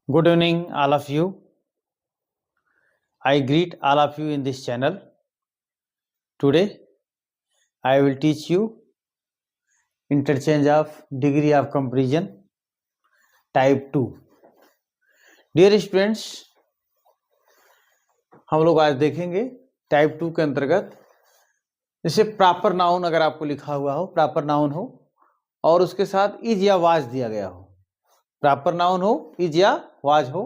Good evening, all of you. I greet all of you in this channel. Today, I will teach you interchange of degree of comparison type 2. Dear students, हम लोग आज देखेंगे type 2 के अंतर्गत जैसे proper noun अगर आपको लिखा हुआ हो, प्रॉपर नाउन हो और उसके साथ इज या वाज दिया गया हो, प्रॉपर नाउन हो, इज या वाज हो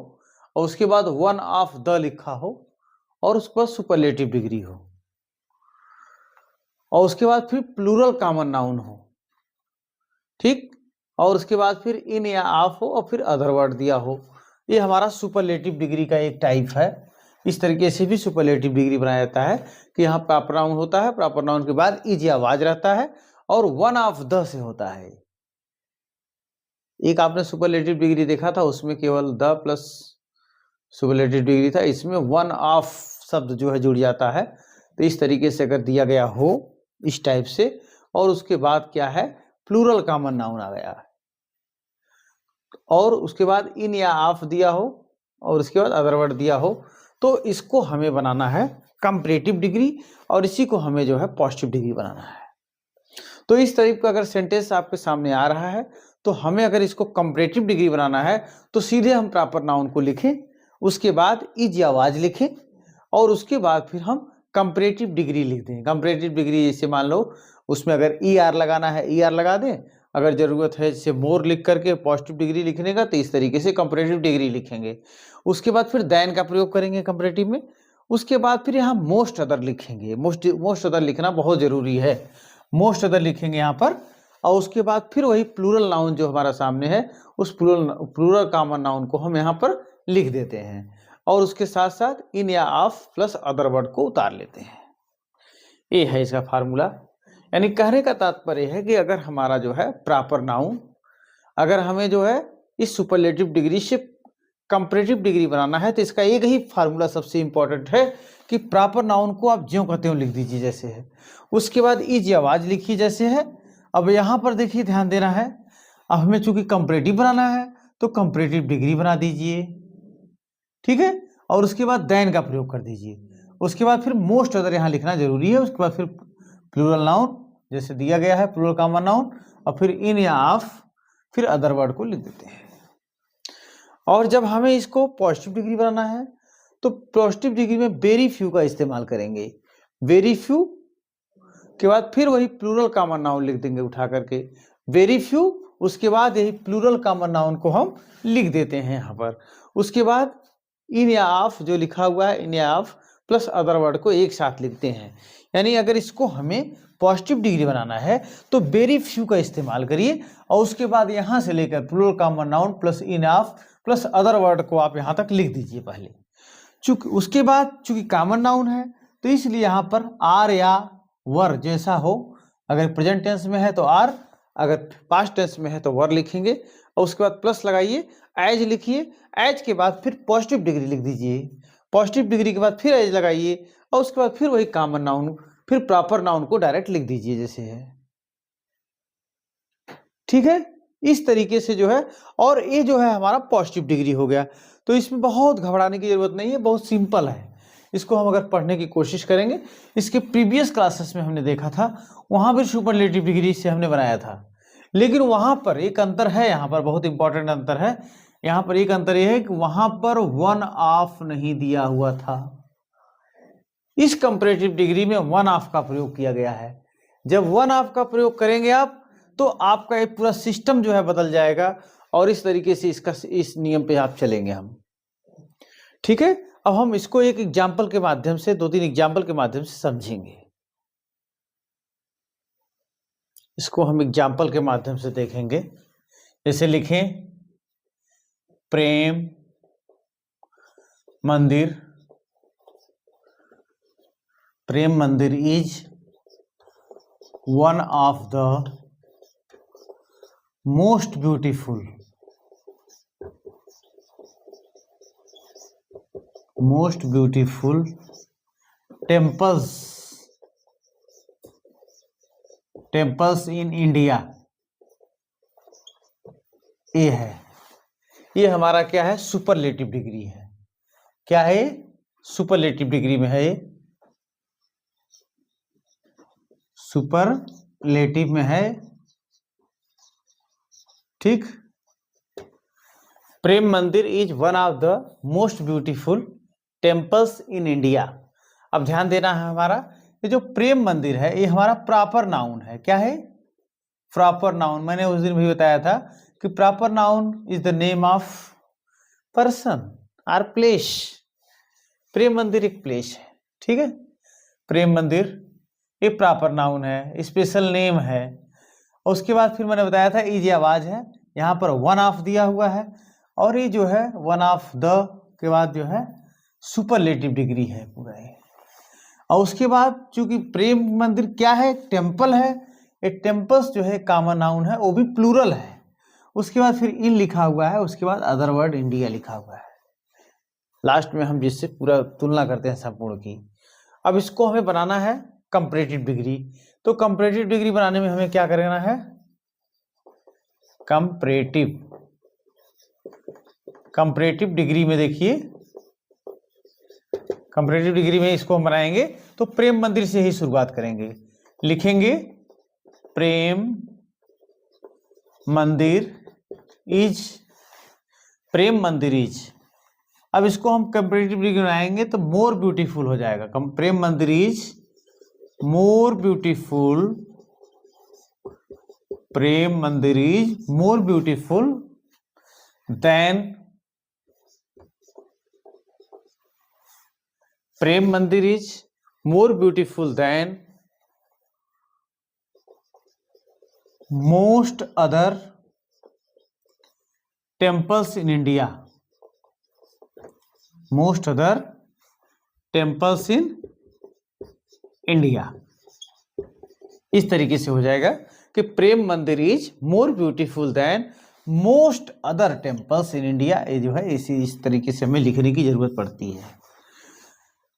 और उसके बाद वन ऑफ द लिखा हो और उसके बाद सुपरलेटिव डिग्री हो और उसके बाद फिर प्लूरल कॉमन नाउन हो, ठीक, और उसके बाद फिर इन या ऑफ हो और फिर अदर वर्ड दिया हो। ये हमारा सुपरलेटिव डिग्री का एक टाइप है। इस तरीके से भी सुपरलेटिव डिग्री बनाया जाता है कि यहाँ प्रॉपर नाउन होता है, प्रॉपर नाउन के बाद इज या वाज रहता है और वन ऑफ द से होता है। एक आपने सुपरलेटिव डिग्री देखा था, उसमें केवल द प्लस सुपरलेटिव डिग्री था, इसमें वन ऑफ शब्द जो है जुड़ जाता है। तो इस तरीके से अगर दिया गया हो इस टाइप से और उसके बाद क्या है, प्लूरल कॉमन नाउन आ गया और उसके बाद इन या ऑफ दिया हो और उसके बाद अदर वर्ड दिया हो, तो इसको हमें बनाना है कंपैरेटिव डिग्री और इसी को हमें जो है पॉजिटिव डिग्री बनाना है। तो इस तरीके का अगर सेंटेंस आपके सामने आ रहा है तो हमें अगर इसको कंपैरेटिव डिग्री बनाना है तो सीधे हम प्रॉपर नाउन को लिखें, उसके बाद इज या वाज लिखें और उसके बाद फिर हम कंपैरेटिव डिग्री लिख दें। कंपैरेटिव डिग्री जैसे मान लो उसमें अगर ई आर लगाना है ई आर लगा दें, अगर जरूरत है जैसे मोर लिख करके पॉजिटिव डिग्री लिखने का, तो इस तरीके से कंपैरेटिव डिग्री लिखेंगे। उसके बाद फिर दैन का प्रयोग करेंगे कंपैरेटिव में। उसके बाद फिर यहाँ मोस्ट अदर लिखेंगे। मोस्ट अदर लिखना बहुत जरूरी है, मोस्ट अदर लिखेंगे यहाँ पर। और उसके बाद फिर वही प्लूरल नाउन जो हमारा सामने है उस प्लूरल कॉमन नाउन को हम यहाँ पर लिख देते हैं और उसके साथ साथ इन या ऑफ प्लस अदर वर्ड को उतार लेते हैं। ये है इसका फार्मूला। यानी कहने का तात्पर्य है कि अगर हमारा जो है प्रॉपर नाउन, अगर हमें जो है इस सुपरलेटिव डिग्री से कंपैरेटिव डिग्री बनाना है तो इसका एक ही फार्मूला सबसे इंपॉर्टेंट है कि प्रॉपर नाउन को आप ज्यों कहते हो लिख दीजिए जैसे है, उसके बाद इज या वाज लिखिए जैसे है। अब यहाँ पर देखिए ध्यान देना है, अब हमें चूंकि कंपैरेटिव बनाना है तो कंपैरेटिव डिग्री बना दीजिए, ठीक है, और उसके बाद दैन का प्रयोग कर दीजिए। उसके बाद फिर मोस्ट अदर यहाँ लिखना जरूरी है। उसके बाद फिर प्लूरल नाउन जैसे दिया गया है, प्लूरल कॉमन नाउन, और फिर इन या ऑफ फिर अदर वर्ड को लिख देते हैं। और जब हमें इसको पॉजिटिव डिग्री बनाना है तो पॉजिटिव डिग्री में वेरी फ्यू का इस्तेमाल करेंगे। वेरी फ्यू के बाद फिर वही प्लूरल कॉमन नाउन लिख देंगे उठा करके, वेरी फ्यू, उसके बाद यही प्लूरल कॉमन नाउन को हम लिख देते हैं यहाँ पर। उसके बाद इन या ऑफ जो लिखा हुआ है, इन या ऑफ प्लस अदर वर्ड को एक साथ लिखते हैं। यानी अगर इसको हमें पॉजिटिव डिग्री बनाना है तो वेरी फ्यू का इस्तेमाल करिए और उसके बाद यहाँ से लेकर plural common noun plus in of plus other word को आप यहाँ तक लिख दीजिए पहले। चूंकि उसके बाद चूंकि कॉमन नाउन है तो इसलिए यहाँ पर आर या वर जैसा हो, अगर प्रेजेंट टेंस में है तो आर, अगर पास्ट टेंस में है तो वर लिखेंगे और उसके बाद प्लस लगाइए, एज लिखिए, एज के बाद फिर पॉजिटिव डिग्री लिख दीजिए, पॉजिटिव डिग्री के बाद फिर एज लगाइए और उसके बाद फिर वही कॉमन नाउन फिर प्रॉपर नाउन को डायरेक्ट लिख दीजिए जैसे है, ठीक है। इस तरीके से जो है, और ये जो है हमारा पॉजिटिव डिग्री हो गया। तो इसमें बहुत घबराने की जरूरत नहीं है, बहुत सिंपल है। इसको हम अगर पढ़ने की कोशिश करेंगे, इसके प्रीवियस क्लासेस में हमने देखा था, वहां भी सुपरलेटिव डिग्री से हमने बनाया था, लेकिन वहां पर एक अंतर है, यहाँ पर बहुत इंपॉर्टेंट अंतर है। यहाँ पर एक अंतर यह है कि वहां पर वन ऑफ नहीं दिया हुआ था, इस कंपैरेटिव डिग्री में वन ऑफ का प्रयोग किया गया है। जब वन ऑफ का प्रयोग करेंगे आप तो आपका एक पूरा सिस्टम जो है बदल जाएगा और इस तरीके से इस नियम पे आप चलेंगे हम, ठीक है। अब हम इसको एक एग्जाम्पल के माध्यम से, 2-3 एग्जाम्पल के माध्यम से समझेंगे। इसको हम एग्जाम्पल के माध्यम से देखेंगे। जैसे लिखें प्रेम मंदिर, प्रेम मंदिर is one of the most beautiful temples in India. ये है, ये हमारा क्या है, सुपरलेटिव डिग्री है। क्या है, सुपरलेटिव डिग्री में है ये, सुपरलेटिव में है, ठीक। प्रेम मंदिर is one of the most beautiful temples in India. अब ध्यान देना है, हमारा ये जो प्रेम मंदिर है ये हमारा प्रॉपर नाउन है। क्या है, प्रॉपर नाउन। मैंने उस दिन भी बताया था कि proper noun is the name of person और प्लेस। प्रेम मंदिर एक प्लेस है, ठीक है। प्रेम मंदिर एक प्रॉपर नाउन है, स्पेशल नेम है। और उसके बाद फिर मैंने बताया था इज आवाज है, यहाँ पर वन ऑफ दिया हुआ है, और ये जो है वन ऑफ द के बाद जो है सुपरलेटिव डिग्री है पूरा ये। और उसके बाद चूंकि प्रेम मंदिर क्या है, टेम्पल है, ये टेम्पल्स जो है कॉमन नाउन है, वो भी प्लूरल है। उसके बाद फिर इन लिखा हुआ है, उसके बाद अदर वर्ड इंडिया लिखा हुआ है लास्ट में, हम जिससे पूरा तुलना करते हैं संपूर्ण की। अब इसको हमें बनाना है कंपैरेटिव डिग्री। तो कंपैरेटिव डिग्री बनाने में हमें क्या करना है, कंपैरेटिव डिग्री में देखिए, कंपैरेटिव डिग्री में इसको हम बनाएंगे तो प्रेम मंदिर से ही शुरुआत करेंगे। लिखेंगे प्रेम मंदिर इज, प्रेम मंदिर इज। अब इसको हम कंपैरेटिव डिग्री बनाएंगे तो मोर ब्यूटीफुल हो जाएगा। प्रेम मंदिर इज मोर ब्यूटीफुल, प्रेम मंदिर इज मोर ब्यूटीफुल देन, प्रेम मंदिर is more beautiful then most other temples in India, most other temples in India. इस तरीके से हो जाएगा कि प्रेम मंदिर is more beautiful then most other temples in India. ये जो है इस तरीके से हमें लिखने की जरूरत पड़ती है।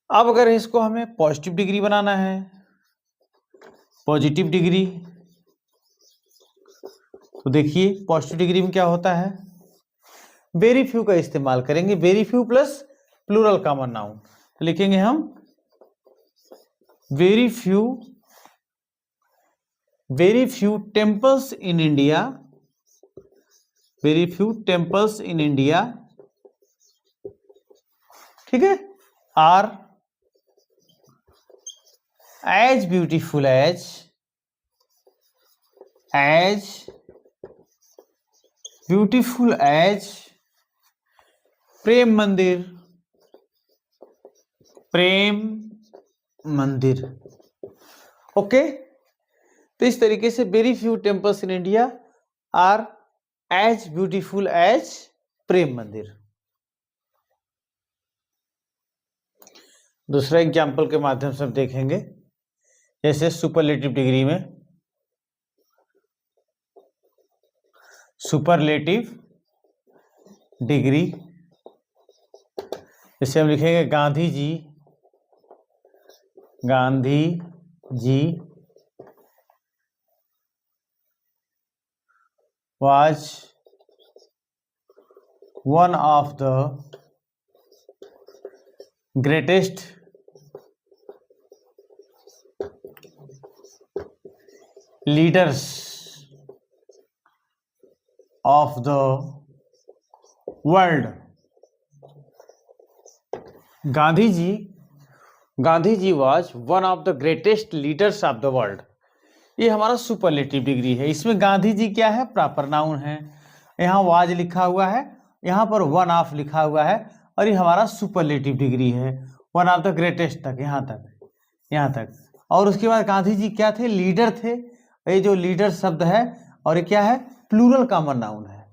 अब अगर इसको हमें पॉजिटिव डिग्री बनाना है, पॉजिटिव डिग्री, तो देखिए पॉजिटिव डिग्री में क्या होता है, वेरी फ्यू का इस्तेमाल करेंगे, very few plus plural common noun. तो लिखेंगे हम very few temples in India, very few temples in India, ठीक है, are as beautiful as beautiful as Prem Mandir, Prem Mandir. Okay, तो इस तरीके से very few temples in India are as beautiful as Prem Mandir. दूसरा एग्जाम्पल के माध्यम से हम देखेंगे, जैसे सुपरलेटिव डिग्री में, सुपरलेटिव डिग्री, जैसे हम लिखेंगे Gandhi ji was one of the greatest leaders of the world। Gandhi ji was one of the greatest leaders of the world। ये हमारा सुपरलेटिव डिग्री है। इसमें गांधी जी क्या है, प्रॉपर नाउन है, यहाँ वाज लिखा हुआ है, यहाँ पर वन ऑफ लिखा हुआ है, और ये हमारा सुपरलेटिव डिग्री है, वन ऑफ द ग्रेटेस्ट तक, यहाँ तक। और उसके बाद गांधी जी क्या थे, लीडर थे। ये जो लीडर शब्द है और ये क्या है, प्लूरल कॉमन नाउन है,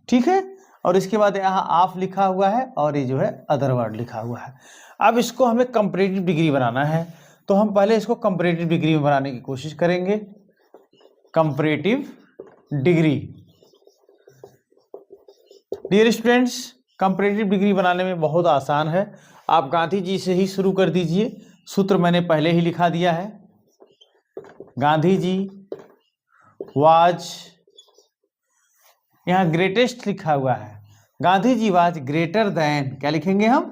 ठीक है। और इसके बाद यहाँ ऑफ लिखा हुआ है और ये जो है अदर वर्ड लिखा हुआ है। अब इसको हमें कंपैरेटिव डिग्री बनाना है, तो हम पहले इसको कंपैरेटिव डिग्री में बनाने की कोशिश करेंगे। Comparative degree, dear students, comparative degree बनाने में बहुत आसान है। आप गांधी जी से ही शुरू कर दीजिए। सूत्र मैंने पहले ही लिखा दिया है। गांधी जी वाज, यहाँ ग्रेटेस्ट लिखा हुआ है, Gandhi ji was greater than, क्या लिखेंगे हम?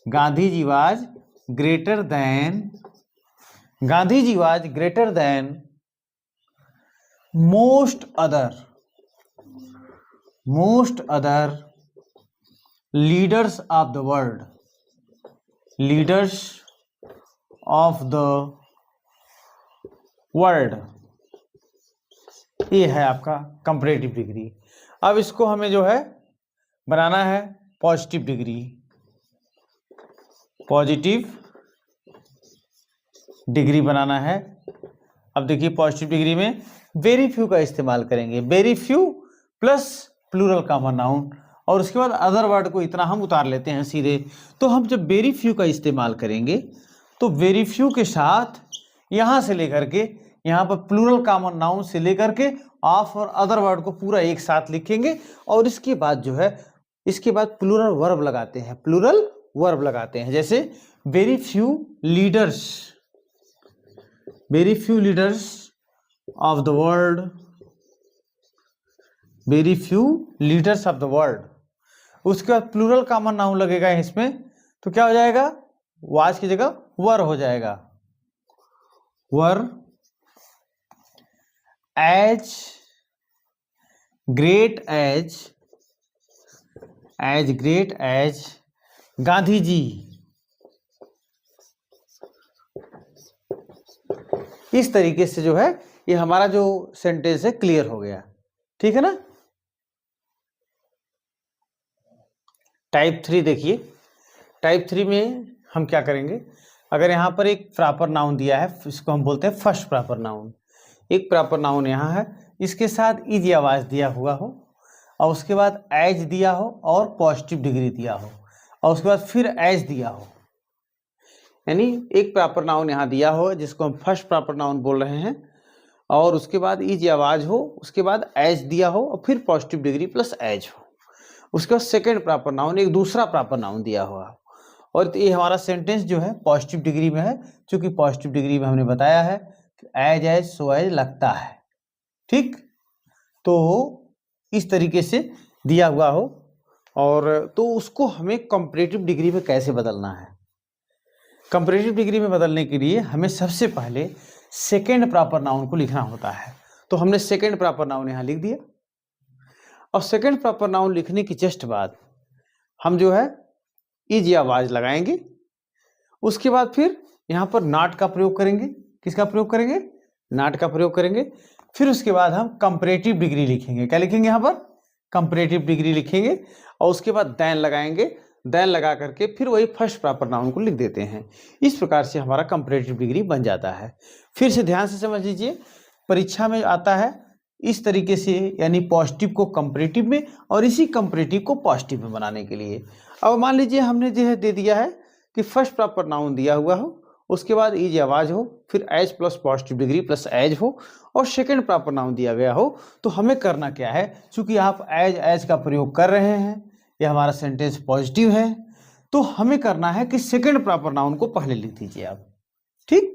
Gandhi ji was greater than, Gandhi ji was greater than most other leaders of the world, leaders of the world. ये है आपका कंपैरेटिव डिग्री। अब इसको हमें जो है बनाना है पॉजिटिव डिग्री, पॉजिटिव डिग्री बनाना है। अब देखिए पॉजिटिव डिग्री में वेरी फ्यू का इस्तेमाल करेंगे, very few plus plural common noun, और उसके बाद अदर वर्ड को इतना हम उतार लेते हैं सीधे। तो हम जब वेरी फ्यू का इस्तेमाल करेंगे तो वेरी फ्यू के साथ यहाँ से लेकर के यहाँ पर प्लूरल कॉमन नाउन से लेकर के ऑफ और अदर वर्ड को पूरा एक साथ लिखेंगे, और इसके बाद जो है इसके बाद प्लूरल वर्ब लगाते हैं, प्लूरल वर्ब लगाते हैं। जैसे very few leaders, very few leaders of the world, very few leaders of the world. उसके बाद प्लूरल कॉमन नाउन लगेगा इसमें, तो क्या हो जाएगा? वाज की जगह वर हो जाएगा, were as great as Gandhi ji. इस तरीके से जो है ये हमारा जो सेंटेंस है क्लियर हो गया, ठीक है ना। टाइप 3 देखिए, टाइप 3 में हम क्या करेंगे? अगर यहाँ पर एक प्रॉपर नाउन दिया है, इसको हम बोलते हैं फर्स्ट प्रॉपर नाउन। एक प्रॉपर नाउन यहाँ है, इसके साथ इज आवाज दिया हुआ हो, और उसके बाद एज दिया हो और पॉजिटिव डिग्री दिया हो, और उसके बाद फिर एज दिया हो, यानी एक प्रॉपर नाउन यहाँ दिया हो जिसको हम फर्स्ट प्रॉपर नाउन बोल रहे हैं, और उसके बाद इज आवाज हो, उसके बाद एज दिया हो और फिर पॉजिटिव डिग्री प्लस एज हो, उसके बाद सेकेंड प्रॉपर नाउन एक दूसरा प्रॉपर नाउन दिया हुआ, और ये हमारा सेंटेंस जो है पॉजिटिव डिग्री में है, क्योंकि पॉजिटिव डिग्री में हमने बताया है एज सो एज लगता है, ठीक। तो इस तरीके से दिया हुआ हो, और तो उसको हमें कंपैरेटिव डिग्री में कैसे बदलना है? कंपैरेटिव डिग्री में बदलने के लिए हमें सबसे पहले सेकेंड प्रॉपर नाउन को लिखना होता है। तो हमने सेकेंड प्रॉपर नाउन यहाँ लिख दिया, और सेकेंड प्रॉपर नाउन लिखने की जस्ट बाद हम जो है इज आवाज लगाएंगे, उसके बाद फिर यहाँ पर नॉट का प्रयोग करेंगे। किसका प्रयोग करेंगे? नॉट का प्रयोग करेंगे। फिर उसके बाद हम कंपैरेटिव डिग्री लिखेंगे। क्या लिखेंगे? यहाँ पर कंपैरेटिव डिग्री लिखेंगे, और उसके बाद देन लगाएंगे, देन लगा करके फिर वही फर्स्ट प्रॉपर नाउन को लिख देते हैं। इस प्रकार से हमारा कंपैरेटिव डिग्री बन जाता है। फिर से ध्यान से समझ लीजिए, परीक्षा में आता है इस तरीके से, यानी पॉजिटिव को कंपैरेटिव में और इसी कंपैरेटिव को पॉजिटिव में बनाने के लिए। अब मान लीजिए हमने जो है दे दिया है कि फर्स्ट प्रॉपर नाउन दिया हुआ हो, उसके बाद इज आवाज हो, फिर as plus positive degree plus as हो, और सेकेंड प्रॉपर नाउन दिया गया हो, तो हमें करना क्या है? चूंकि आप एज का प्रयोग कर रहे हैं, यह हमारा सेंटेंस पॉजिटिव है, तो हमें करना है कि सेकेंड प्रॉपर नाउन को पहले लिख दीजिए आप, ठीक।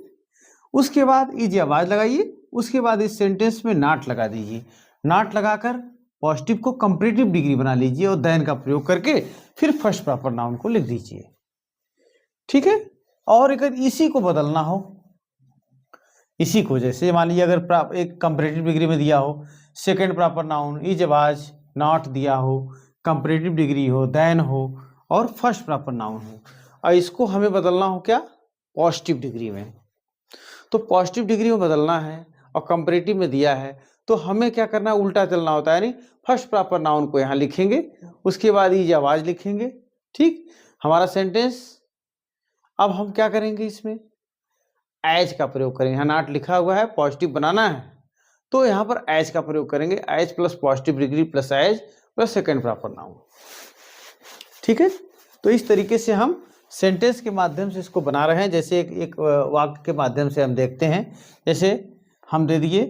उसके बाद इज आवाज लगाइए, उसके बाद इस सेंटेंस में नॉट लगा दीजिए, नॉट लगाकर पॉजिटिव को कंपैरेटिव डिग्री बना लीजिए, और देन का प्रयोग करके फिर फर्स्ट प्रॉपर नाउन को लिख दीजिए, ठीक है। और अगर इसी को बदलना हो, इसी को जैसे मान लीजिए अगर एक कंपैरेटिव डिग्री में दिया हो सेकेंड प्रॉपर नाउन इज आवाज, नॉट दिया हो, कंपैरेटिव डिग्री हो, देन हो, और फर्स्ट प्रॉपर नाउन हो, और इसको हमें बदलना हो क्या? पॉजिटिव डिग्री में। तो पॉजिटिव डिग्री में बदलना है और कंपैरेटिव में दिया है, तो हमें क्या करना है? उल्टा चलना होता है, यानी फर्स्ट प्रॉपर नाउन को यहाँ लिखेंगे, उसके बाद इज आवाज लिखेंगे, ठीक। हमारा सेंटेंस, अब हम क्या करेंगे? इसमें एज का प्रयोग करेंगे। यहाँ नॉट लिखा हुआ है, पॉजिटिव बनाना है, तो यहाँ पर एज का प्रयोग करेंगे, as plus positive degree plus as plus second proper noun, ठीक है। तो इस तरीके से हम सेंटेंस के माध्यम से इसको बना रहे हैं। जैसे एक वाक्य के माध्यम से हम देखते हैं, जैसे हम दे दिए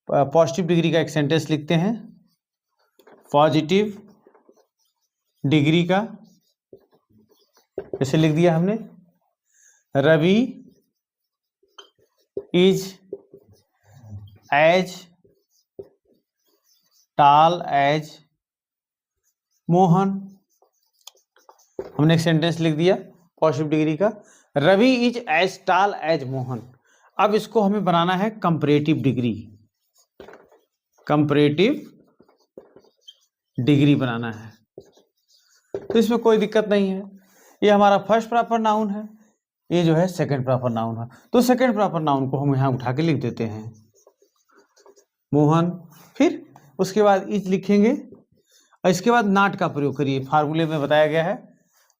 पॉजिटिव डिग्री का एक सेंटेंस लिखते हैं, पॉजिटिव डिग्री का जैसे लिख दिया हमने, Ravi is as tall as Mohan, हमने एक सेंटेंस लिख दिया पॉजिटिव डिग्री का। Ravi is as tall as Mohan. अब इसको हमें बनाना है कंपैरेटिव डिग्री, कंपैरेटिव डिग्री बनाना है। तो इसमें कोई दिक्कत नहीं है, ये हमारा फर्स्ट प्रॉपर नाउन है, ये जो है सेकंड प्रॉपर नाउन है। तो सेकंड प्रॉपर नाउन को हम यहाँ उठा के लिख देते हैं मोहन, फिर उसके बाद इज लिखेंगे और इसके बाद नॉट का प्रयोग करिए। फार्मूले में बताया गया है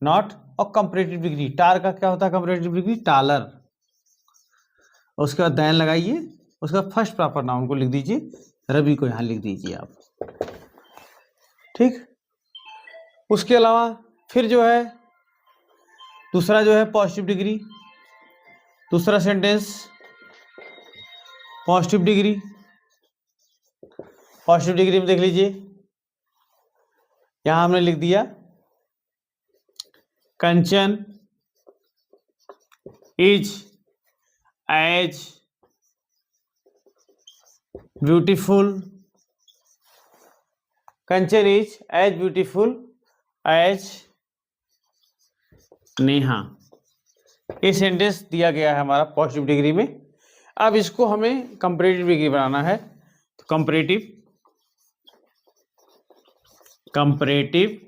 नॉट और कंपैरेटिव डिग्री। टार का क्या होता है कंपैरेटिव डिग्री? टालर। उसके बाद दैन लगाइए, उसका फर्स्ट प्रॉपर नाउन को लिख दीजिए, रवि को यहाँ लिख दीजिए आप, ठीक। उसके अलावा फिर जो है दूसरा जो है पॉजिटिव डिग्री, दूसरा sentence positive degree. Positive degree में देख लीजिए, यहां हमने लिख दिया Kanchan is as beautiful, Kanchan is as beautiful as Neha. ये सेंटेंस दिया गया है हमारा पॉजिटिव डिग्री में। अब इसको हमें कंपैरेटिव डिग्री बनाना है, तो कंपैरेटिव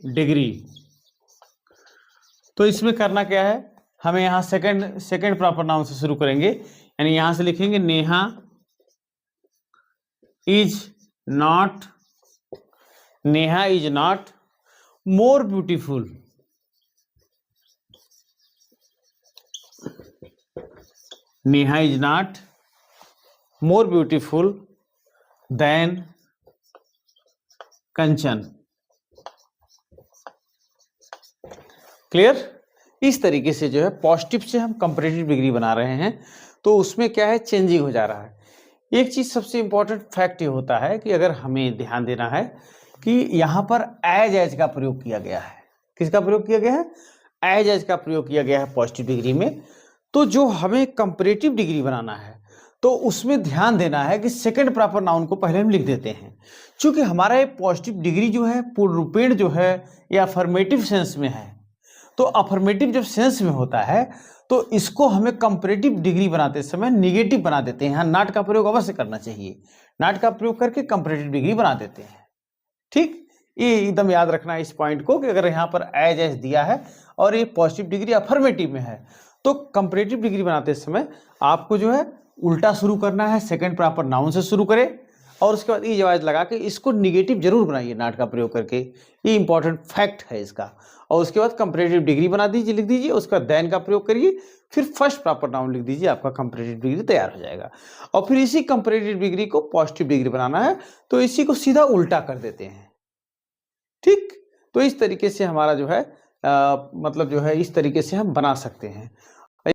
डिग्री। तो इसमें करना क्या है, हमें यहाँ सेकंड प्रॉपर नाउन से शुरू करेंगे, यानी यहां से लिखेंगे Neha is not more beautiful, Neha is not more beautiful then Kanchan. Clear? इस तरीके से जो है पॉजिटिव से हम कंपैरेटिव डिग्री बना रहे हैं, तो उसमें क्या है, चेंजिंग हो जा रहा है। एक चीज सबसे इंपॉर्टेंट फैक्ट ये होता है कि अगर हमें ध्यान देना है कि यहाँ पर एज का प्रयोग किया गया है। किसका प्रयोग किया गया है? एज का प्रयोग किया गया है पॉजिटिव डिग्री में। तो जो हमें कंपैरेटिव डिग्री बनाना है तो उसमें ध्यान देना है कि सेकंड प्रॉपर नाउन को पहले हम लिख देते हैं। चूंकि हमारा ये पॉजिटिव डिग्री जो है पूर्ण रूपेण जो है या अफर्मेटिव सेंस में है, तो अफर्मेटिव जब सेंस में होता है तो इसको हमें कंपैरेटिव डिग्री बनाते समय निगेटिव बना देते हैं। यहाँ नॉट का प्रयोग अवश्य करना चाहिए, नॉट का प्रयोग करके कंपैरेटिव डिग्री बना देते हैं, ठीक। ये एकदम याद रखना है इस पॉइंट को कि अगर यहाँ पर एज दिया है और ये पॉजिटिव डिग्री अफर्मेटिव में है तो कंपैरेटिव डिग्री बनाते समय आपको जो है उल्टा शुरू करना है, सेकंड प्रॉपर नाउन से शुरू करें और उसके बाद इज आवाज लगा के इसको निगेटिव जरूर बनाइए नॉट का प्रयोग करके। ये इंपॉर्टेंट फैक्ट है इसका। और उसके बाद कंपैरेटिव डिग्री बना दीजिए, लिख दीजिए, उसके बाद देन का प्रयोग करिए, फिर फर्स्ट प्रॉपर नाउन लिख दीजिए, आपका कंपैरेटिव डिग्री तैयार हो जाएगा। और फिर इसी कंपैरेटिव डिग्री को पॉजिटिव डिग्री बनाना है तो इसी को सीधा उल्टा कर देते हैं, ठीक। तो इस तरीके से हमारा जो है मतलब जो है इस तरीके से हम बना सकते हैं।